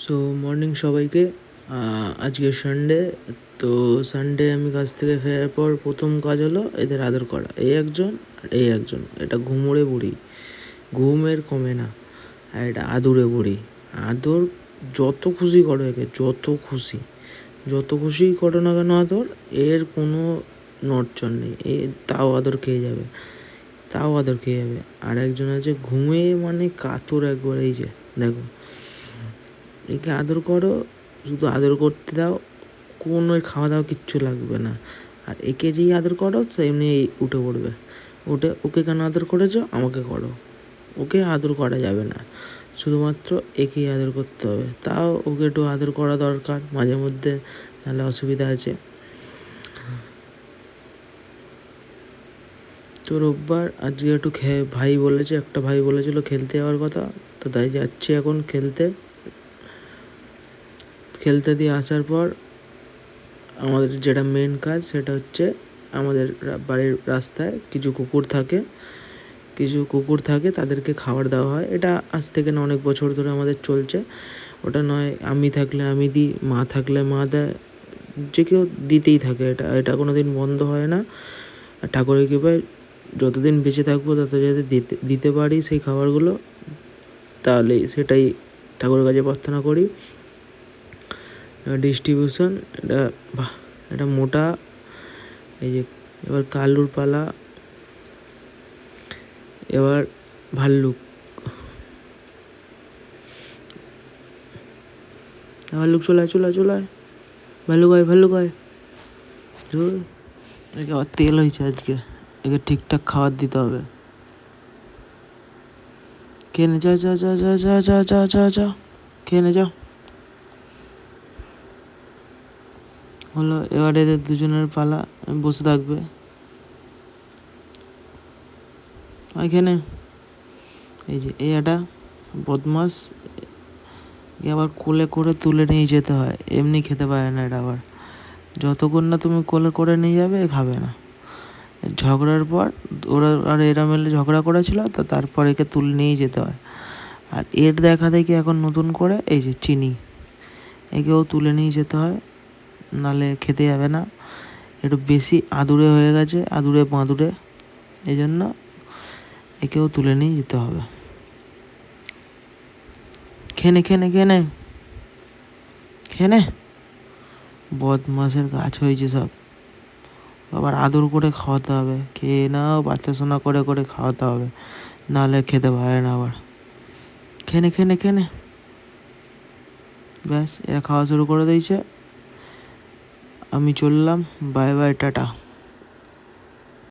So morning সবাইকে। আজকে Sunday. তো সানডে আমি কাজ থেকে ফেরার পর প্রথম কাজ হলো এদের আদর করা। এই একজন আর এই একজন, এটা ঘুমোরে বুড়ি, ঘুমের কমে না। আর এটা আদুরে বুড়ি। আদর যত খুশি করো একে, যত খুশি করো না কেন আদর, এর কোনো নড়চড় নেই। তাও আদর খেয়ে যাবে। আর একজন আছে ঘুমে মানে কাতর একবার, এই যে দেখো, একে আদর করো, শুধু আদর করতে দাও, কোনো খাওয়া দাওয়া কিচ্ছু লাগবে না। আর একে যেই আদর করো সে এমনি উঠে পড়বে। ওকে কেন আদর করেছো, আমাকে করো। ওকে আদর করা যাবে না, শুধুমাত্র একেই আদর করতে হবে। তাও ওকে একটু আদর করা দরকার মাঝে মধ্যে, নাহলে অসুবিধা আছে। তো রোববার আজকে একটু একটা ভাই বলেছিল খেলতে যাওয়ার কথা, তো তাই যাচ্ছি এখন খেলতে দিয়ে আসার পর আমাদের যেটা মেন কাজ সেটা হচ্ছে, আমাদের বাড়ির রাস্তায় কিছু কুকুর থাকে, তাদেরকে খাবার দেওয়া হয়। এটা আজ থেকে না, অনেক বছর ধরে আমাদের চলছে। ওটা নয় আমি থাকলে আমি দিই, মা থাকলে মা দেয়, যে কেউ দিতেই থাকে। এটা কোনো দিন বন্ধ হয় না। আর ঠাকুরের কৃপায় যতদিন বেঁচে থাকবো তত যদি দিতে পারি সেই খাবারগুলো, তাহলে সেটাই ঠাকুরের কাছে প্রার্থনা করি। ডিস্ট্রিবিউশন, এটা মোটা। এই যে এবার কালুর পালা, এবার ভাল্লুক চলায় ভাল্লুক হয়। একে আবার তেল হয়েছে আজকে, একে ঠিকঠাক খাবার দিতে হবে। খেয়ে নে, যা খেয়ে নে, যাও। হলো, এবার এদের দুজনের পালা, বসে থাকবে। এখানে এই যে এটা বদমাস, আবার কোলে করে তুলে নিয়ে যেতে হয়, এমনি খেতে পারে না। এটা আবার যতক্ষণ না তুমি কোলে করে নিয়ে যাবে খাবে না। ঝগড়ার পর এরা মিলে ঝগড়া করেছিল, তো তারপর একে তুলে নিয়ে যেতে হয়। আর এর দেখা দেখি এখন নতুন করে এই যে চিনি, একেও তুলে নিয়ে যেতে হয়, নালে খেতে যাবে না। একটু বেশি আদুরে হয়ে গেছে, আদুরে বাঁদুরে, এই জন্য একেও তুলে নিয়ে যেতে হবে। খেনে বদমাসের গাছ হয়েছে সব। আবার আদর করে খাওয়াতে হবে, খেয়ে নাও বাচ্চাশোনা করে খাওয়াতে হবে, নাহলে খেতে পারে না। আবার খেনে ব্যাস, এরা খাওয়া শুরু করে দিয়েছে। আমি চললাম, বাই বাই, টাটা।